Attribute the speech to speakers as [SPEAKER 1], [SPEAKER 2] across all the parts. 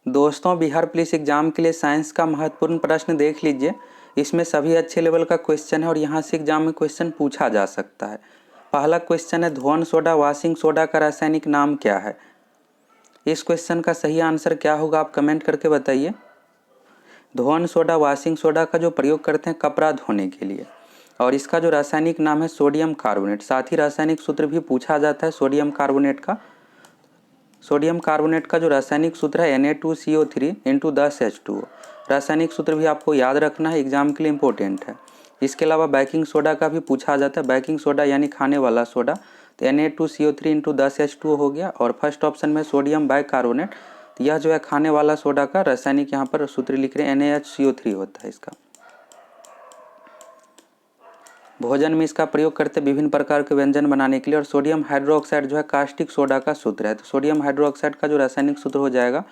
[SPEAKER 1] दोस्तों, Bihar police exam के लिए साइंस का महत्वपूर्ण प्रश्न देख लीजिए। इसमें सभी अच्छे लेवल का क्वेश्चन है और यहाँ से एग्जाम में क्वेश्चन पूछा जा सकता है। पहला क्वेश्चन है, धोवन सोडा वॉशिंग सोडा का रासायनिक नाम क्या है। इस क्वेश्चन का सही आंसर क्या होगा, आप कमेंट करके बताइए। धोवन सोडा वॉशिंग सोडा का जो प्रयोग करते हैं कपड़ा धोने के लिए, और इसका जो रासायनिक नाम है सोडियम कार्बोनेट। साथ ही रासायनिक सूत्र भी पूछा जाता है सोडियम कार्बोनेट का। सोडियम कार्बोनेट का जो रासायनिक सूत्र है Na2CO3 इंटू 10H2O। रासायनिक सूत्र भी आपको याद रखना है, एग्जाम के लिए इंपॉर्टेंट है। इसके अलावा बेकिंग सोडा का भी पूछा जाता है। बेकिंग सोडा यानी खाने वाला सोडा, तो Na2CO3 इंटू 10H2O हो गया। और फर्स्ट ऑप्शन में सोडियम बाइकार्बोनेट, यह जो है खाने वाला सोडा का रासायनिक यहाँ पर सूत्र लिख रहे हैं NaHCO3 होता है इसका। भोजन में इसका प्रयोग करते विभिन्न प्रकार के व्यंजन बनाने के लिए। और सोडियम हाइड्रोक्साइड जो है कास्टिक सोडा का सूत्र है, तो सोडियम हाइड्रोक्साइड का जो रासायनिक सूत्र हो जाएगा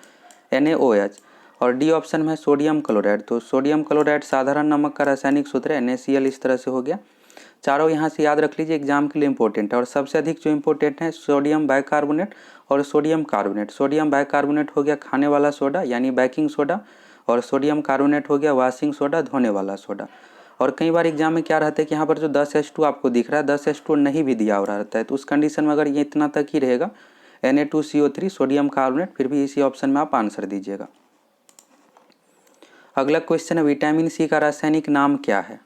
[SPEAKER 1] NaOH। और डी ऑप्शन में है सोडियम क्लोराइड, तो सोडियम क्लोराइड साधारण नमक का रासायनिक सूत्र है NaCl। इस तरह से हो गया। चारों यहाँ से याद रख लीजिए, एग्जाम के लिए इंपॉर्टेंट है। और सबसे अधिक जो इंपॉर्टेंट है सोडियम बाइकार्बोनेट और सोडियम कार्बोनेट। सोडियम बाइकार्बोनेट हो गया खाने वाला सोडा यानी बेकिंग सोडा, और सोडियम कार्बोनेट हो गया वॉशिंग सोडा धोने वाला सोडा। और कई बार एग्जाम में क्या रहता है कि यहाँ पर जो 10H2 आपको दिख रहा है 10H2 नहीं भी दिया हो रहा रहता है, तो उस कंडीशन में अगर ये इतना तक ही रहेगा Na2CO3 सोडियम कार्बोनेट, फिर भी इसी ऑप्शन में आप आंसर दीजिएगा। अगला क्वेश्चन है, विटामिन सी का रासायनिक नाम क्या है।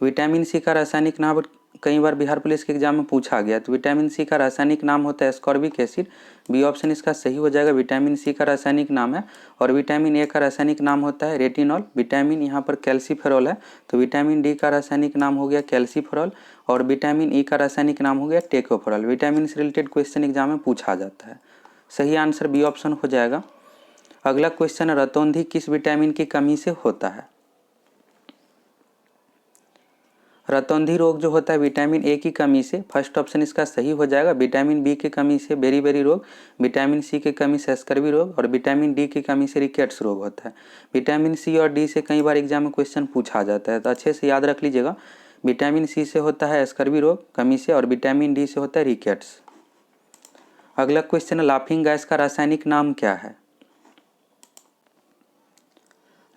[SPEAKER 1] विटामिन सी का रासायनिक नाम कई बार बिहार पुलिस के एग्जाम में पूछा गया, तो विटामिन सी का रासायनिक नाम होता है एस्कॉर्बिक एसिड। बी ऑप्शन इसका सही हो जाएगा, विटामिन सी का रासायनिक नाम है। और विटामिन ए का रासायनिक नाम होता है रेटिनॉल। विटामिन यहाँ पर कैल्सीफेरॉल है, तो विटामिन डी का रासायनिक नाम हो गया कैल्सीफेरॉल। और विटामिन ई का रासायनिक नाम हो गया टेकोफेरॉल। विटामिन से रिलेटेड क्वेश्चन एग्जाम में पूछा जाता है, सही आंसर बी ऑप्शन हो जाएगा। अगला क्वेश्चन है, रतौंधी किस विटामिन की कमी से होता है। रतौंधी रोग जो होता है विटामिन ए की कमी से, फर्स्ट ऑप्शन इसका सही हो जाएगा। विटामिन बी की कमी से बेरी रोग, विटामिन सी की कमी से स्कर्वी रोग, और विटामिन डी की कमी से रिकेट्स रोग होता है। विटामिन सी और डी से कई बार एग्जाम में क्वेश्चन पूछा जाता है, तो अच्छे से याद रख लीजिएगा। विटामिन सी से होता है स्कर्वी रोग कमी से, और विटामिन डी से होता है रिकेट्स। अगला क्वेश्चन है, लाफिंग गैस का रासायनिक नाम क्या है।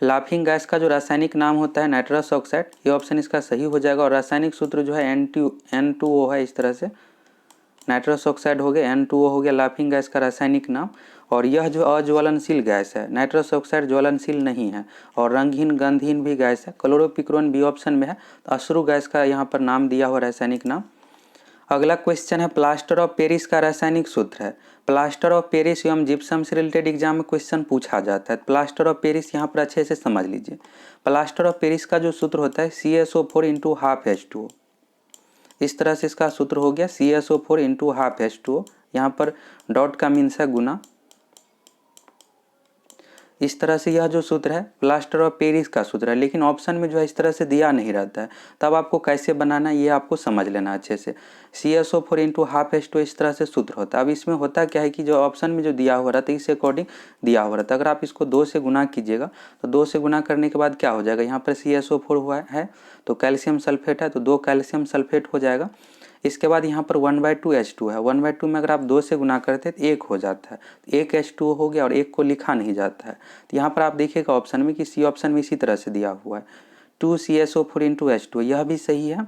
[SPEAKER 1] लाफिंग गैस का जो रासायनिक नाम होता है नाइट्रस ऑक्साइड, ये ऑप्शन इसका सही हो जाएगा। और रासायनिक सूत्र जो है N2O है, इस तरह से नाइट्रस ऑक्साइड हो गया, N2O हो गया लाफिंग गैस का रासायनिक नाम। और यह जो अज्वलनशील गैस है, नाइट्रस ऑक्साइड ज्वलनशील नहीं है और रंगहीन गंधहीन भी गैस है। क्लोरोपिक्रोन बी ऑप्शन में है, तो अश्रु गैस का यहाँ पर नाम दिया हुआ रासायनिक नाम। अगला क्वेश्चन है, प्लास्टर ऑफ पेरिस का रासायनिक सूत्र है। प्लास्टर ऑफ पेरिस एवं जिप्सम से रिलेटेड एग्जाम में क्वेश्चन पूछा जाता है। प्लास्टर ऑफ पेरिस यहाँ पर अच्छे से समझ लीजिए। प्लास्टर ऑफ पेरिस का जो सूत्र होता है CSO4 इंटू हाफ H2O। इस तरह से इसका सूत्र हो गया CSO4 इंटू हाफ H2O। यहाँ पर डॉट का मीन्स है गुना। इस तरह से यह जो सूत्र है प्लास्टर ऑफ पेरिस का सूत्र है, लेकिन ऑप्शन में जो है इस तरह से दिया नहीं रहता है। तब आपको कैसे बनाना है ये आपको समझ लेना अच्छे से। CSO4 इंटू हाफ H2O इस तरह से सूत्र होता है। अब इसमें होता क्या है कि जो ऑप्शन में जो दिया हुआ रहता है इस अकॉर्डिंग दिया हुआ रहता है। अगर आप इसको 2 से गुना कीजिएगा तो 2 से गुना करने के बाद क्या हो जाएगा, यहाँ पर CSO4 हुआ है तो कैल्शियम सल्फेट है, तो 2 कैल्शियम सल्फेट हो जाएगा। इसके बाद यहाँ पर 1/2 H2 है। 1/2 में अगर आप 2 से गुना करते हैं तो 1 हो जाता है, 1 H2O हो गया और 1 को लिखा नहीं जाता है। तो यहाँ पर आप देखिएगा ऑप्शन में कि सी ऑप्शन में इसी तरह से दिया हुआ है 2 CSO4 इंटू H2O, यह भी सही है।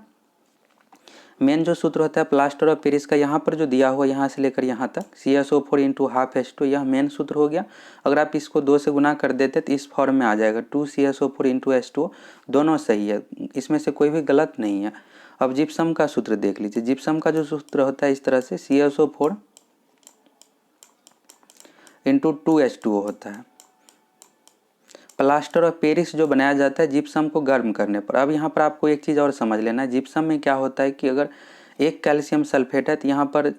[SPEAKER 1] मेन जो सूत्र होता है प्लास्टर ऑफ पेरिस का यहाँ पर जो दिया हुआ यहाँ से लेकर यहाँ तक CSO4 इंटू हाफ H2O, यह मेन सूत्र हो गया। अगर आप इसको 2 से गुना कर देते तो इस फॉर्म में आ जाएगा 2 CSO4 इंटू H2O। दोनों सही है, इसमें से कोई भी गलत नहीं है। अब जिप्सम का सूत्र देख लीजिए। जिप्सम का जो सूत्र होता है इस तरह से CSO4 इंटू 2H2O होता है। प्लास्टर ऑफ पेरिस जो बनाया जाता है जिप्सम को गर्म करने पर। अब यहाँ पर आपको एक चीज़ और समझ लेना है, जिप्सम में क्या होता है कि अगर 1 कैल्शियम सल्फेट है तो यहाँ पर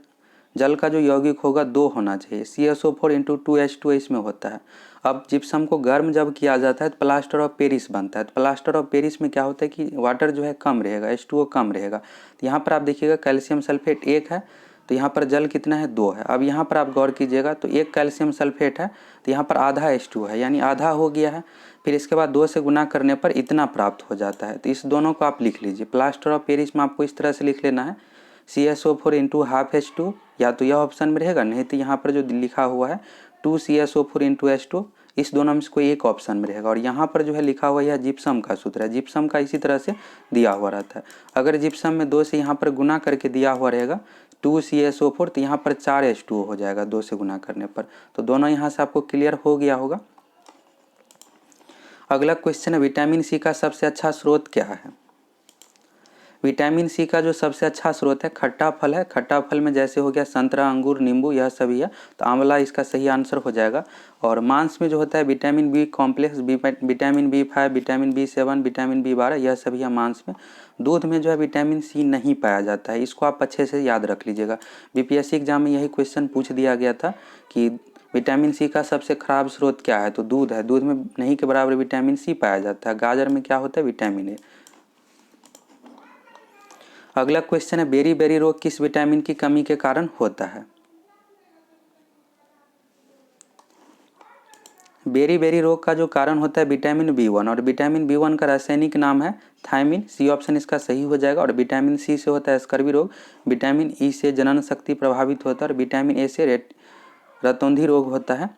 [SPEAKER 1] जल का जो यौगिक होगा 2 होना चाहिए। CSO4 इंटू 2H2O इसमें होता है। अब जिप्सम को गर्म जब किया जाता है तो प्लास्टर ऑफ पेरिस बनता है। तो प्लास्टर ऑफ पेरिस में क्या होता है कि वाटर जो है कम रहेगा, H2O कम रहेगा। तो यहाँ पर आप देखिएगा कैल्शियम सल्फेट 1 है, तो यहाँ पर जल कितना है 2 है। अब यहाँ पर आप गौर कीजिएगा तो 1 कैल्शियम सल्फेट है तो यहाँ पर आधा H2O है, यानी आधा हो गया है। फिर इसके बाद 2 से गुना करने पर इतना प्राप्त हो जाता है। तो इस दोनों को आप लिख लीजिए। प्लास्टर ऑफ पेरिस में आपको इस तरह से लिख लेना है CSO4 इंटू हाफ H2, या तो यह ऑप्शन में रहेगा, नहीं तो यहाँ पर जो लिखा हुआ है 2CSO4 इंटू H2, इस दोनों में से कोई एक ऑप्शन में रहेगा। और यहाँ पर जो है लिखा हुआ यह जिप्सम का सूत्र है, जिप्सम का इसी तरह से दिया हुआ रहता है। अगर जिप्सम में 2 से यहाँ पर गुना करके दिया हुआ रहेगा 2CSO4, तो यहाँ पर 4H2O हो जाएगा 2 से गुना करने पर। तो दोनों यहाँ से आपको क्लियर हो गया होगा। अगला क्वेश्चन है, विटामिन सी का सबसे अच्छा स्रोत क्या है? विटामिन सी का जो सबसे अच्छा स्रोत है खट्टा फल है। खट्टा फल में जैसे हो गया संतरा, अंगूर, नींबू, यह सभी है, तो आंवला इसका सही आंसर हो जाएगा। और मांस में जो होता है vitamin B complex, vitamin B5, vitamin B7, vitamin B12, यह सभी है मांस में। दूध में जो है विटामिन सी नहीं पाया जाता है, इसको आप अच्छे से याद रख लीजिएगा। BPSC एग्जाम में यही क्वेश्चन पूछ दिया गया था कि विटामिन सी का सबसे खराब स्रोत क्या है, तो दूध है। दूध में नहीं के बराबर विटामिन सी पाया जाता है। गाजर में क्या होता है, विटामिन ए। अगला क्वेश्चन है, बेरी रोग किस विटामिन की कमी के कारण होता है? बेरी रोग का जो कारण होता है विटामिन B1, और विटामिन B1 का रासायनिक नाम है थायमिन। सी ऑप्शन इसका सही हो जाएगा। और विटामिन सी से होता है स्कर्वी रोग, विटामिन ई से जनन शक्ति प्रभावित होता है, और विटामिन ए से रतौंधी रोग होता है।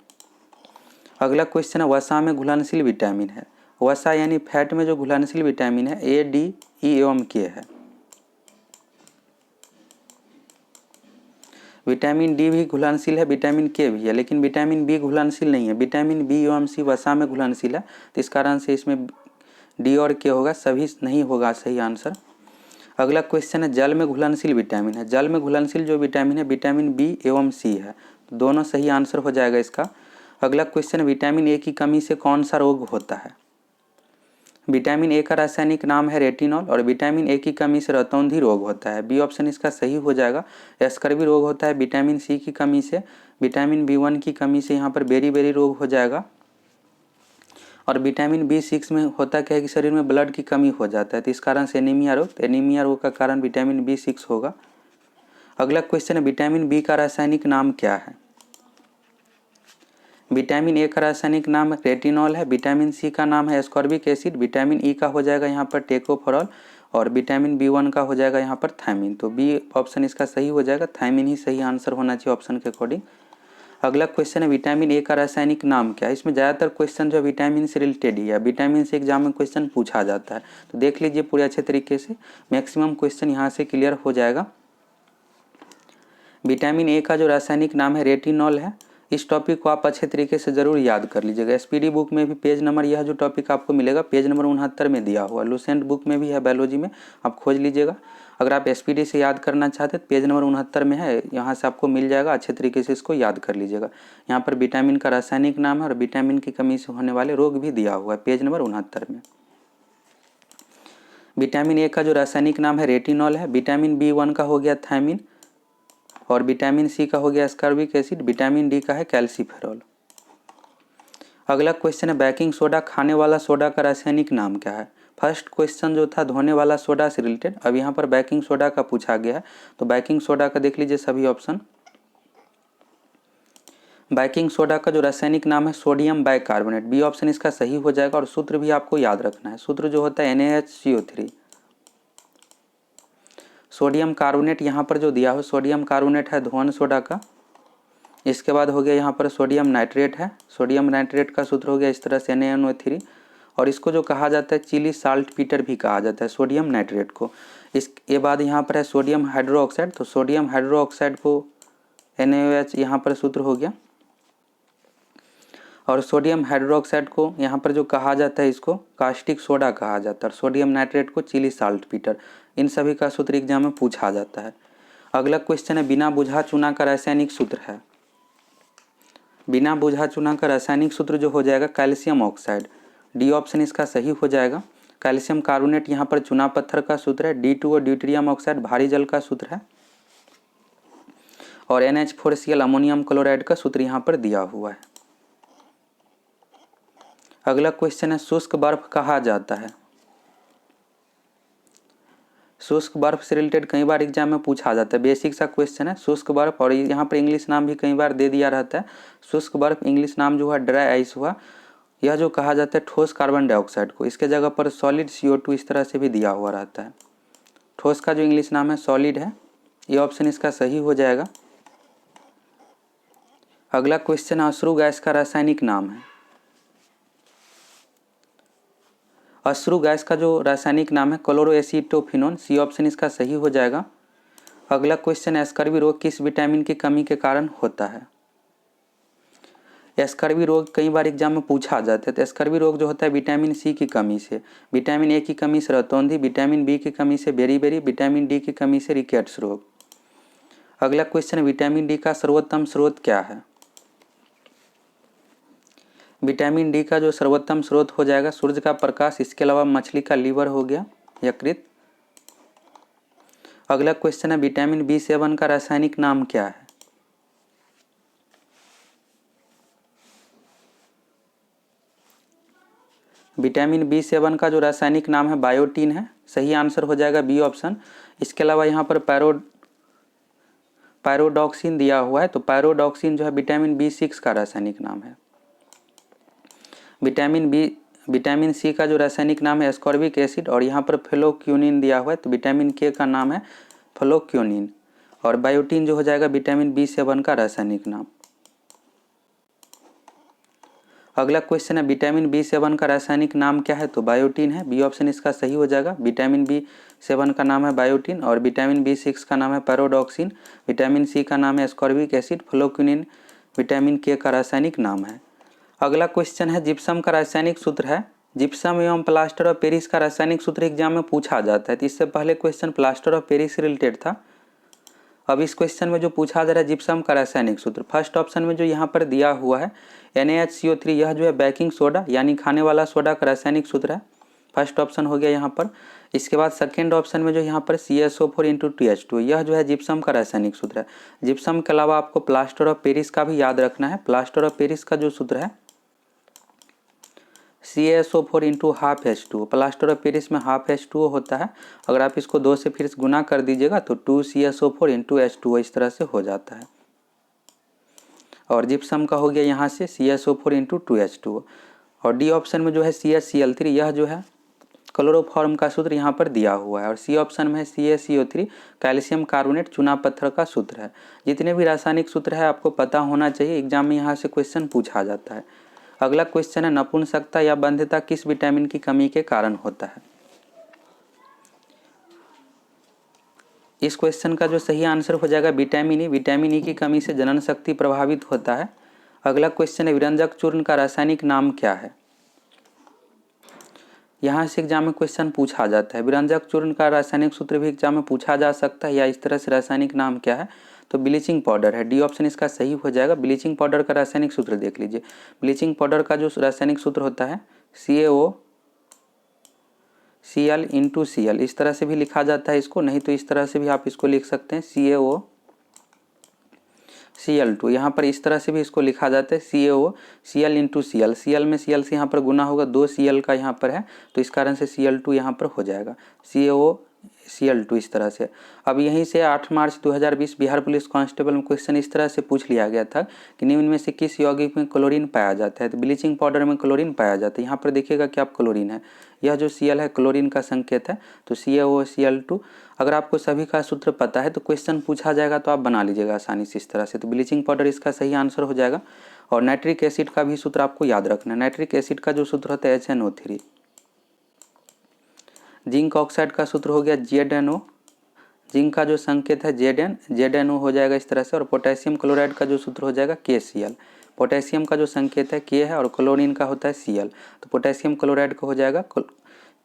[SPEAKER 1] अगला क्वेश्चन है, वसा में घुलनशील विटामिन है। वसा यानी फैट में जो घुलनशील विटामिन है A, D, E एवं K है। विटामिन डी भी घुलनशील है, विटामिन के भी है, लेकिन विटामिन बी घुलनशील नहीं है। विटामिन बी एवं सी वसा में घुलनशील है, तो इस कारण से इसमें डी और के होगा, सभी नहीं होगा सही आंसर। अगला क्वेश्चन है, जल में घुलनशील विटामिन है। जल में घुलनशील जो विटामिन है विटामिन बी एवं सी है, तो दोनों सही आंसर हो जाएगा इसका। अगला क्वेश्चन, विटामिन ए की कमी से कौन सा रोग होता है? विटामिन ए का रासायनिक नाम है रेटिनॉल, और विटामिन ए की कमी से रतौंधी रोग होता है। बी ऑप्शन इसका सही हो जाएगा। स्कर्वी रोग होता है विटामिन सी की कमी से। विटामिन B1 की कमी से यहाँ पर बेरी रोग हो जाएगा। और विटामिन B6 में होता क्या है कि शरीर में ब्लड की कमी हो जाता है, तो इस कारण से एनीमिया रोग, तो एनीमिया रोग का कारण विटामिन B6 होगा। अगला क्वेश्चन है, विटामिन बी का रासायनिक नाम क्या है? विटामिन ए का रासायनिक नाम रेटिनॉल है, विटामिन सी का नाम है एस्कॉर्बिक एसिड, विटामिन ई का हो जाएगा यहाँ पर टेकोफेरॉल, और विटामिन B1 का हो जाएगा यहाँ पर थायमिन। तो बी ऑप्शन इसका सही हो जाएगा, थायमिन ही सही आंसर होना चाहिए ऑप्शन के अकॉर्डिंग। अगला क्वेश्चन है, विटामिन ए का रासायनिक नाम क्या है? इसमें ज़्यादातर क्वेश्चन जो विटामिन से रिलेटेड ही है, विटामिन से एग्जाम में क्वेश्चन पूछा जाता है, तो देख लीजिए पूरे अच्छे तरीके से, मैक्सिमम क्वेश्चन यहाँ से क्लियर हो जाएगा। विटामिन ए का जो रासायनिक नाम है रेटिनॉल है। इस टॉपिक को आप अच्छे तरीके से ज़रूर याद कर लीजिएगा। SPD बुक में भी पेज नंबर, यह जो टॉपिक आपको मिलेगा पेज नंबर 69 में दिया हुआ। लुसेंट बुक में भी है, बायोलॉजी में, आप खोज लीजिएगा। अगर आप SPD से याद करना चाहते हैं पेज नंबर 69 में है, यहाँ से आपको मिल जाएगा। अच्छे तरीके से इसको याद कर लीजिएगा। यहाँ पर विटामिन का रासायनिक नाम है और विटामिन की कमी से होने वाले रोग भी दिया हुआ है पेज नंबर 69 में। विटामिन ए का जो रासायनिक नाम है रेटिनॉल है, विटामिन B1 का हो गया थायमिन, और विटामिन सी का हो गया एस्कॉर्बिक एसिड, विटामिन डी का है कैल्सीफेरॉल। अगला क्वेश्चन है, बेकिंग सोडा खाने वाला सोडा का रासायनिक नाम क्या है? फर्स्ट क्वेश्चन जो था धोने वाला सोडा से रिलेटेड, अब यहाँ पर बेकिंग सोडा का पूछा गया है, तो बेकिंग सोडा का देख लीजिए सभी ऑप्शन। बेकिंग सोडा का जो रासायनिक नाम है सोडियम बाइकार्बोनेट, बी ऑप्शन इसका सही हो जाएगा। और सूत्र भी आपको याद रखना है, सूत्र जो होता है NaHCO3। सोडियम कार्बोनेट यहाँ पर जो दिया हो, सोडियम कार्बोनेट है धोन सोडा का। इसके बाद हो गया यहाँ पर सोडियम नाइट्रेट है, सोडियम नाइट्रेट का सूत्र हो गया इस तरह से NaNO3। और इसको जो कहा जाता है चिली साल्ट पीटर भी कहा जाता है सोडियम नाइट्रेट को। इसके बाद यहाँ पर है सोडियम हाइड्रोक्साइड, तो सोडियम हाइड्रोक्साइड को NaOH यहाँ पर सूत्र हो गया। और सोडियम हाइड्रोक्साइड को यहाँ पर जो कहा जाता है इसको कास्टिक सोडा कहा जाता है, सोडियम नाइट्रेट को चिली साल्ट पीटर। इन सभी का सूत्र एग्जाम में पूछा जाता है। अगला क्वेश्चन है, बिना बुझा चूना का रासायनिक सूत्र है। बिना बुझा चूना का रासायनिक सूत्र जो हो जाएगा कैल्शियम ऑक्साइड, डी ऑप्शन इसका सही हो जाएगा। कैल्शियम कार्बोनेट यहाँ पर चूना पत्थर का सूत्र है, D2O ड्यूटेरियम ऑक्साइड भारी जल का सूत्र है, और NH4Cl अमोनियम क्लोराइड का सूत्र यहाँ पर दिया हुआ है। अगला क्वेश्चन है, शुष्क बर्फ कहा जाता है। शुष्क बर्फ से रिलेटेड कई बार एग्जाम में पूछा जाता है, बेसिक सा क्वेश्चन है शुष्क बर्फ। और यहाँ पर इंग्लिश नाम भी कई बार दे दिया रहता है। शुष्क बर्फ इंग्लिश नाम जो है ड्राई आइस हुआ। यह जो कहा जाता है ठोस कार्बन डाइऑक्साइड को, इसके जगह पर सॉलिड CO2 इस तरह से भी दिया हुआ रहता है। ठोस का जो इंग्लिश नाम है सॉलिड है, ये ऑप्शन इसका सही हो जाएगा। अगला क्वेश्चन अश्रु गैस का रासायनिक नाम है। अश्रु गैस का जो रासायनिक नाम है क्लोरोएसीटोफिनोन, सी ऑप्शन इसका सही हो जाएगा। अगला क्वेश्चन स्कर्वी रोग किस विटामिन की कमी के कारण होता है। स्कर्वी रोग कई बार एग्जाम में पूछा जाता है। तो स्कर्वी रोग जो होता है विटामिन सी की कमी से, विटामिन ए की कमी से रतौंधी, विटामिन बी की कमी से बेरीबेरी, विटामिन डी की कमी से रिकेट्स रोग। अगला क्वेश्चन विटामिन डी का सर्वोत्तम स्रोत क्या है। विटामिन डी का जो सर्वोत्तम स्रोत हो जाएगा सूर्य का प्रकाश, इसके अलावा मछली का लीवर हो गया यकृत। अगला क्वेश्चन है विटामिन B7 का रासायनिक नाम क्या है। विटामिन B7 का जो रासायनिक नाम है बायोटीन है, सही आंसर हो जाएगा बी ऑप्शन। इसके अलावा यहाँ पर पैरोडॉक्सिन दिया हुआ है, तो पैरोडॉक्सिन जो है विटामिन B6 का रासायनिक नाम है। विटामिन सी का जो रासायनिक नाम है एस्कॉर्बिक एसिड, और यहाँ पर फ्लोक्यूनिन दिया हुआ है, तो विटामिन के का नाम है फ्लोक्यूनिन, और बायोटीन जो हो जाएगा विटामिन B7 का रासायनिक नाम। अगला क्वेश्चन है विटामिन B7 का रासायनिक नाम क्या है, तो बायोटीन है, बी ऑप्शन इसका सही हो जाएगा। विटामिन B7 का नाम है बायोटीन, और विटामिन B6 का नाम है पैरोडॉक्सिन, विटामिन सी का नाम है एस्कॉर्बिक एसिड, फ्लोक्यूनिन विटामिन के का रासायनिक नाम है। अगला क्वेश्चन है जिप्सम का रासायनिक सूत्र है। जिप्सम एवं प्लास्टर ऑफ पेरिस का रासायनिक सूत्र एग्जाम में पूछा जाता है। तो इससे पहले क्वेश्चन प्लास्टर ऑफ पेरिस से रिलेटेड था। अब इस क्वेश्चन में जो पूछा जा रहा है जिप्सम का रासायनिक सूत्र, फर्स्ट ऑप्शन में जो यहाँ पर दिया हुआ है NaHCO3, यह जो है बेकिंग सोडा यानी खाने वाला सोडा का रासायनिक सूत्र है, फर्स्ट ऑप्शन हो गया यहाँ पर। इसके बाद सेकेंड ऑप्शन में जो यहाँ पर CSO4 × 2H2, यह जो है जिप्सम का रासायनिक सूत्र है। जिप्सम के अलावा आपको प्लास्टर ऑफ पेरिस का भी याद रखना है। प्लास्टर ऑफ पेरिस का जो सूत्र है CaSO4 × 12H2, plaster of Paris में हाफ H2O होता है। अगर आप इसको 2 से फिर गुना कर दीजिएगा तो 2CaSO4 × H2O इस तरह से हो जाता है। और जिप्सम का हो गया यहाँ से CaSO4 × 2H2O। और डी ऑप्शन में जो है CaCl3, यह जो है क्लोरोफॉर्म का सूत्र यहाँ पर दिया हुआ है। और सी ऑप्शन में है CaCO3 कैल्शियम कार्बोनेट चूना पत्थर का सूत्र है। जितने भी रासायनिक सूत्र है आपको पता होना चाहिए, एग्जाम में यहाँ से क्वेश्चन पूछा जाता है। अगला क्वेश्चन है नपुंसकता या बंध्यता किस विटामिन की कमी के कारण होता है। इस क्वेश्चन का जो सही आंसर हो जाएगा विटामिन ई। विटामिन ई की कमी से जनन शक्ति प्रभावित होता है। अगला क्वेश्चन है विरंजक चूर्ण का रासायनिक नाम क्या है। यहाँ से एग्जाम में क्वेश्चन पूछा जाता है। विरंजक चूर्ण का रासायनिक सूत्र भी एग्जाम में पूछा जा सकता है, या इस तरह से रासायनिक नाम क्या है, तो ब्लीचिंग पाउडर है, डी ऑप्शन इसका सही हो जाएगा। ब्लीचिंग पाउडर का रासायनिक सूत्र देख लीजिए। ब्लीचिंग पाउडर का जो रासायनिक सूत्र होता है CaOCl × Cl, इस तरह से भी लिखा जाता है इसको, नहीं तो इस तरह से भी आप इसको लिख सकते हैं CaOCl2, यहाँ पर इस तरह से भी इसको लिखा जाता है CaOCl × Cl। Cl में Cl से यहाँ पर गुना होगा, 2 Cl का यहाँ पर है, तो इस कारण से Cl2 यहाँ पर हो जाएगा, CaOCl2 इस तरह से। अब यहीं से 8 मार्च 2020 बिहार पुलिस कांस्टेबल में क्वेश्चन इस तरह से पूछ लिया गया था कि निम्न में से किस यौगिक में क्लोरीन पाया जाता है। तो ब्लीचिंग पाउडर में क्लोरीन पाया जाता है। यहाँ पर देखिएगा कि आप क्लोरीन है, यह जो Cl है क्लोरीन का संकेत है, तो CaOCl2। अगर आपको सभी का सूत्र पता है तो क्वेश्चन पूछा जाएगा तो आप बना लीजिएगा आसानी से इस तरह से। तो ब्लीचिंग पाउडर इसका सही आंसर हो जाएगा। और नाइट्रिक एसिड का भी सूत्र आपको याद रखना है। नाइट्रिक एसिड का जो सूत्र होता है HNO3। जिंक ऑक्साइड का सूत्र हो गया ZNO, जिंक का जो संकेत है ZNO हो जाएगा इस तरह से। और पोटेशियम क्लोराइड का जो सूत्र हो जाएगा KCl, पोटेशियम का जो संकेत है K है, और क्लोरीन का होता है Cl, तो पोटेशियम क्लोराइड का हो जाएगा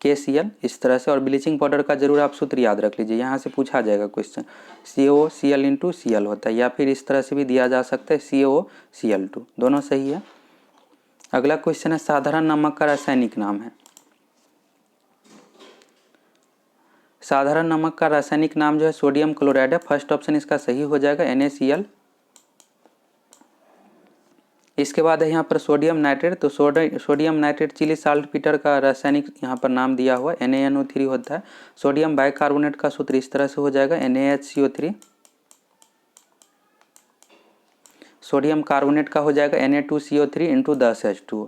[SPEAKER 1] KCl इस तरह से। और ब्लीचिंग पाउडर का जरूर आप सूत्र याद रख लीजिए, यहाँ से पूछा जाएगा क्वेश्चन, CaOCl × Cl होता है, या फिर इस तरह से भी दिया जा सकता है CaOCl2, दोनों सही है। अगला क्वेश्चन है साधारण नमक का रासायनिक नाम है। साधारण नमक का रासायनिक नाम जो है सोडियम क्लोराइड है, फर्स्ट ऑप्शन इसका सही हो जाएगा NaCl। इसके बाद है यहाँ पर सोडियम नाइट्रेट, तो sodium nitrate Chile salt Peter का रासायनिक यहाँ पर नाम दिया हुआ NaNO3 होता है। सोडियम बाइकार्बोनेट का सूत्र इस तरह से हो जाएगा NaHCO3। सोडियम कार्बोनेट का हो जाएगा Na2CO3 × 10H2O।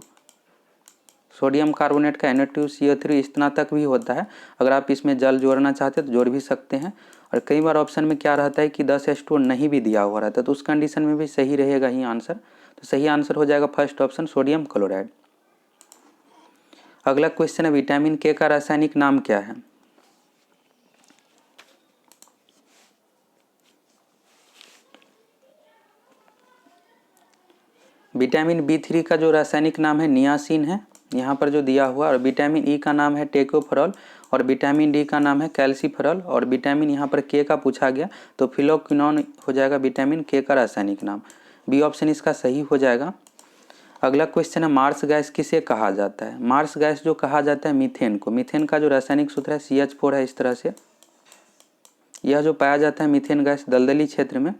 [SPEAKER 1] सोडियम कार्बोनेट का Na2CO3 इतना तक भी होता है। अगर आप इसमें जल जोड़ना चाहते हैं तो जोड़ भी सकते हैं। और कई बार ऑप्शन में क्या रहता है कि 10H2O नहीं भी दिया हुआ रहता है, तो उस कंडीशन में भी सही रहेगा ही आंसर। तो सही आंसर हो जाएगा फर्स्ट ऑप्शन सोडियम क्लोराइड। अगला क्वेश्चन है विटामिन के का रासायनिक नाम क्या है। विटामिन B3 का जो रासायनिक नाम है नियासिन है, यहाँ पर जो दिया हुआ। और विटामिन ई का नाम है टेकोफेरॉल, और विटामिन डी का नाम है कैल्सीफेरॉल, और विटामिन यहाँ पर के का पूछा गया तो फिलोक्विनोन हो जाएगा विटामिन के का रासायनिक नाम। बी ऑप्शन इसका सही हो जाएगा। अगला क्वेश्चन है मार्स गैस किसे कहा जाता है। मार्स गैस जो कहा जाता है मीथेन को। मीथेन का जो रासायनिक सूत्र है CH4 है। इस तरह से यह जो पाया जाता है मीथेन गैस दलदली क्षेत्र में।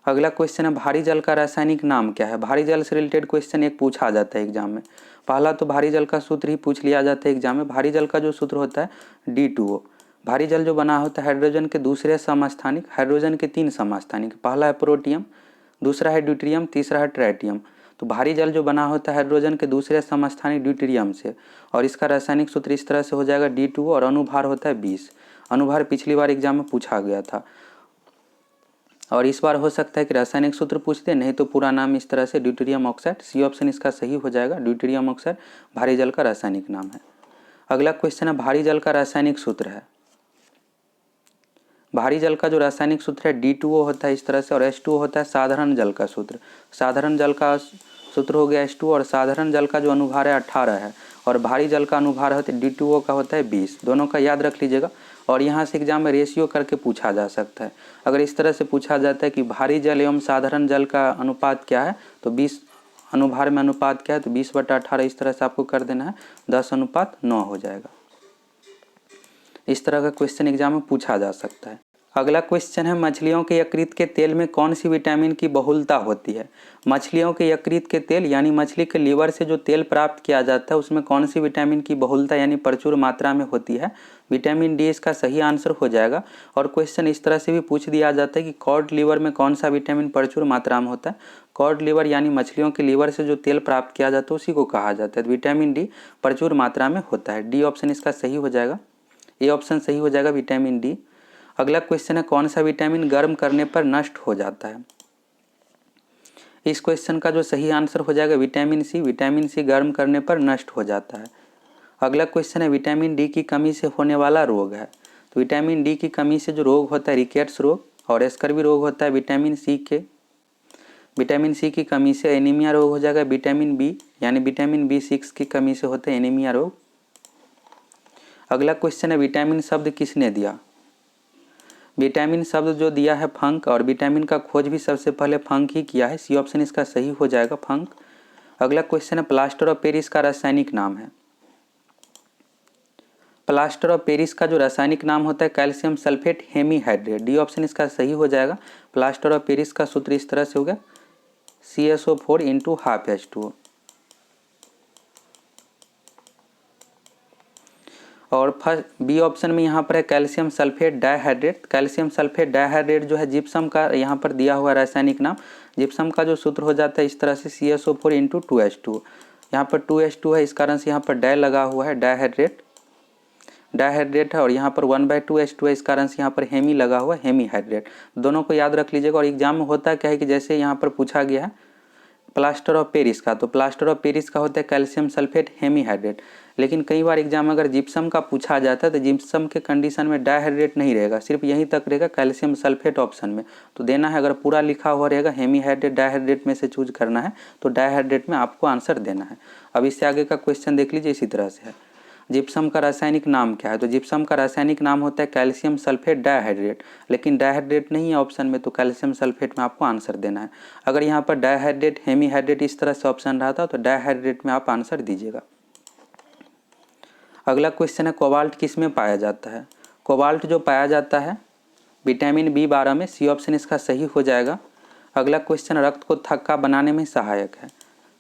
[SPEAKER 1] अगला क्वेश्चन है भारी जल का रासायनिक नाम क्या है। भारी जल से रिलेटेड क्वेश्चन एक पूछा जाता है एग्जाम में। पहला तो भारी जल का सूत्र ही पूछ लिया जाता है एग्जाम में। भारी जल का जो सूत्र होता है D2O। भारी जल जो बना होता है हाइड्रोजन के दूसरे समस्थानिक, हाइड्रोजन के 3 समस्थानिक। पहला है प्रोटियम, दूसरा है ड्यूटेरियम, तीसरा है ट्राइटियम। तो भारी जल जो बना होता है हाइड्रोजन के दूसरे समस्थानिक ड्यूटेरियम से, और इसका रासायनिक सूत्र इस तरह से हो जाएगा D2O, और अनुभार होता है 20। अनुभार पिछली बार एग्जाम में पूछा गया था, और इस बार हो सकता है कि रासायनिक सूत्र पूछ दे, नहीं तो पूरा नाम इस तरह से ड्यूटेरियम ऑक्साइड। सी ऑप्शन इसका सही हो जाएगा। ड्यूटेरियम ऑक्साइड भारी जल का रासायनिक नाम है। अगला क्वेश्चन है भारी जल का रासायनिक सूत्र है। भारी जल का जो रासायनिक सूत्र है D2O होता है इस तरह से, और H2O होता है साधारण जल का सूत्र। साधारण जल का सूत्र हो गया H2O, और साधारण जल का जो अनुभार है 18 है, और भारी जल का अनुभार होता है D2O का होता है 20। दोनों का याद रख लीजिएगा। और यहाँ से एग्जाम में रेशियो करके पूछा जा सकता है। अगर इस तरह से पूछा जाता है कि भारी जल एवं साधारण जल का अनुपात क्या है, तो 20 अनुभार में अनुपात क्या है, तो 20/18 इस तरह से आपको कर देना है, 10:9 हो जाएगा। इस तरह का क्वेश्चन एग्जाम में पूछा जा सकता है। अगला क्वेश्चन है मछलियों के यकृत के तेल में कौन सी विटामिन की बहुलता होती है। मछलियों के यकृत के तेल यानी मछली के लीवर से जो तेल प्राप्त किया जाता है उसमें कौन सी विटामिन की बहुलता यानी प्रचुर मात्रा में होती है। विटामिन डी इसका सही आंसर हो जाएगा। और क्वेश्चन इस तरह से भी पूछ दिया जाता है कि कॉड लीवर में कौन सा विटामिन प्रचुर मात्रा में होता है। कॉड लीवर यानी मछलियों के लीवर से जो तेल प्राप्त किया जाता है उसी को कहा जाता है। विटामिन डी प्रचुर मात्रा में होता है। डी ऑप्शन इसका सही हो जाएगा। ए ऑप्शन सही हो जाएगा विटामिन डी। अगला क्वेश्चन है कौन सा विटामिन गर्म करने पर नष्ट हो जाता है। इस क्वेश्चन का जो सही आंसर हो जाएगा विटामिन सी। विटामिन सी गर्म करने पर नष्ट हो जाता है। अगला क्वेश्चन है विटामिन डी की कमी से होने वाला रोग है। तो विटामिन डी की कमी से जो रोग होता है रिकेट्स रोग और स्कर्वी रोग होता है। विटामिन सी की कमी से एनीमिया रोग हो जाएगा। विटामिन बी यानी विटामिन B6 की कमी से होता है एनीमिया रोग। अगला क्वेश्चन है विटामिन शब्द किसने दिया। विटामिन शब्द जो दिया है फंक, और विटामिन का खोज भी सबसे पहले फंक ही किया है। सी ऑप्शन इसका सही हो जाएगा फंक। अगला क्वेश्चन है प्लास्टर ऑफ पेरिस का रासायनिक नाम है। प्लास्टर ऑफ पेरिस का जो रासायनिक नाम होता है calcium sulphate hemihydrate. D option इसका सही हो जाएगा। प्लास्टर ऑफ पेरिस का सूत्र इस तरह से हो गया CSO4 × 12H2O। और फर्स्ट बी ऑप्शन में यहाँ पर है calcium sulphate dihydrate. Calcium sulphate dihydrate जो है जिप्सम का यहाँ पर दिया हुआ रासायनिक नाम। जिप्सम का जो सूत्र हो जाता है इस तरह से CSO4 × 2H2O। यहाँ पर 2H2 है, इस कारण से यहाँ पर डाई लगा हुआ है, डाइहाइड्रेट है। और यहाँ पर 1/2H2 है, इस कारण से यहाँ पर हेमी लगा हुआ है, हेमीहाइड्रेट। दोनों को याद रख लीजिएगा। और एग्जाम में होता क्या है कि जैसे यहाँ पर पूछा गया है प्लास्टर ऑफ पेरिस का, तो प्लास्टर ऑफ पेरिस का होता है कैल्शियम सल्फेट हेमीहाइड्रेट। लेकिन कई बार एग्जाम में अगर जिप्सम का पूछा जाता है तो जिप्सम के कंडीशन में डाइहाइड्रेट नहीं रहेगा, सिर्फ यहीं तक रहेगा कैल्शियम सल्फेट ऑप्शन में। तो देना है, अगर पूरा लिखा हुआ रहेगा हेमीहाइड्रेट डाइहाइड्रेट में से चूज करना है तो डाइहाइड्रेट में आपको आंसर देना है। अब इससे आगे का क्वेश्चन देख लीजिए, इसी तरह से है जिप्सम का रासायनिक नाम क्या है। तो जिप्सम का रासायनिक नाम होता है कैल्शियम सल्फेट डाइहाइड्रेट, लेकिन डाइहाइड्रेट नहीं है ऑप्शन में, तो कैल्शियम सल्फेट में आपको आंसर देना है। अगर यहाँ पर डाइहाइड्रेट हेमीहाइड्रेट इस तरह से ऑप्शन रहता तो डाइहाइड्रेट में आप आंसर दीजिएगा। अगला क्वेश्चन है कोबाल्ट किस में पाया जाता है। कोबाल्ट जो पाया जाता है विटामिन B12 में। सी ऑप्शन इसका सही हो जाएगा। अगला क्वेश्चन रक्त को थक्का बनाने में सहायक है।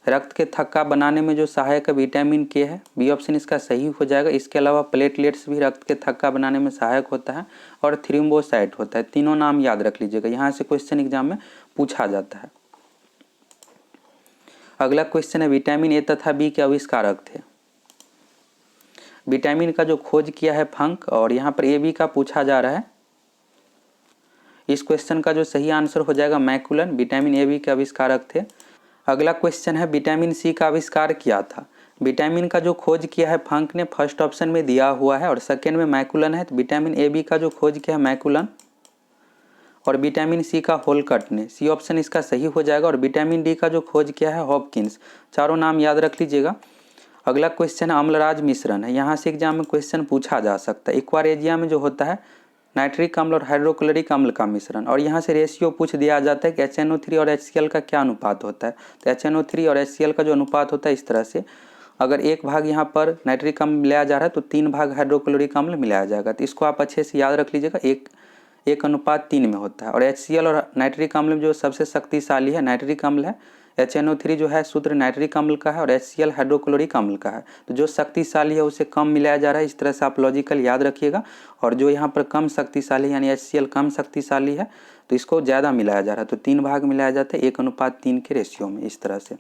[SPEAKER 1] रक्त के थक्का बनाने में जो सहायक है विटामिन के है। बी ऑप्शन इसका सही हो जाएगा। इसके अलावा प्लेटलेट्स भी रक्त के थक्का बनाने में सहायक होता है, और थ्रोम्बोसाइट होता है। तीनों नाम याद रख लीजिएगा, यहाँ से क्वेश्चन एग्जाम में पूछा जाता है। अगला क्वेश्चन है विटामिन ए तथा बी के आविष्कारक थे। विटामिन का जो खोज किया है फंक, और यहाँ पर ए बी का पूछा जा रहा है। इस क्वेश्चन का जो सही आंसर हो जाएगा मैकुलन। विटामिन ए बी के आविष्कारक थे। अगला क्वेश्चन है विटामिन सी का आविष्कार किया था। विटामिन का जो खोज किया है फंक ने, फर्स्ट ऑप्शन में दिया हुआ है और सेकेंड में मैकुलन है। तो विटामिन ए बी का जो खोज किया है मैकुलन, और विटामिन सी का होलकट ने, सी ऑप्शन इसका सही हो जाएगा। और विटामिन डी का जो खोज किया है हॉपकिंस। चारों नाम याद रख लीजिएगा। अगला क्वेश्चन है अम्लराज मिश्रण है। यहाँ से एग्जाम में क्वेश्चन पूछा जा सकता है। एक्वारेजिया में जो होता है नाइट्रिक अम्ल और हाइड्रोक्लोरिक अम्ल का मिश्रण, और यहाँ से रेशियो पूछ दिया जाता है कि HNO3 और HCl का क्या अनुपात होता है। तो HNO3 और HCl का जो अनुपात होता है इस तरह से, अगर 1 भाग यहाँ पर नाइट्रिक अम्ल मिलाया जा रहा है तो 3 भाग हाइड्रोक्लोरिक अम्ल मिलाया जाएगा। तो इसको आप अच्छे से याद रख लीजिएगा, 1:3 में होता है। और HCl और नाइट्रिक अम्ल में जो सबसे शक्तिशाली है नाइट्रिक अम्ल है। HNO3 जो है सूत्र नाइट्रिक अम्ल का है और HCl हाइड्रोक्लोरिक अम्ल का है। तो जो शक्तिशाली है उसे कम मिलाया जा रहा है, इस तरह से आप लॉजिकल याद रखिएगा। और जो यहाँ पर कम शक्तिशाली यानी HCl कम शक्तिशाली है तो इसको ज़्यादा मिलाया जा रहा है। तो 3 भाग मिलाया जाता है 1:3 के रेशियो में, इस तरह से।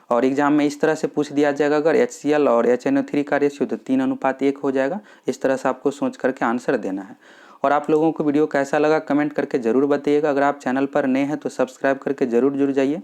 [SPEAKER 1] और एग्जाम में इस तरह से पूछ दिया जाएगा अगर HCl और HNO3 का रेशियो तो 3:1 हो जाएगा। इस तरह से आपको सोच करके आंसर देना है। और आप लोगों को वीडियो कैसा लगा कमेंट करके ज़रूर बताइएगा। अगर आप चैनल पर नए हैं तो सब्सक्राइब करके ज़रूर जुड़ जाइए।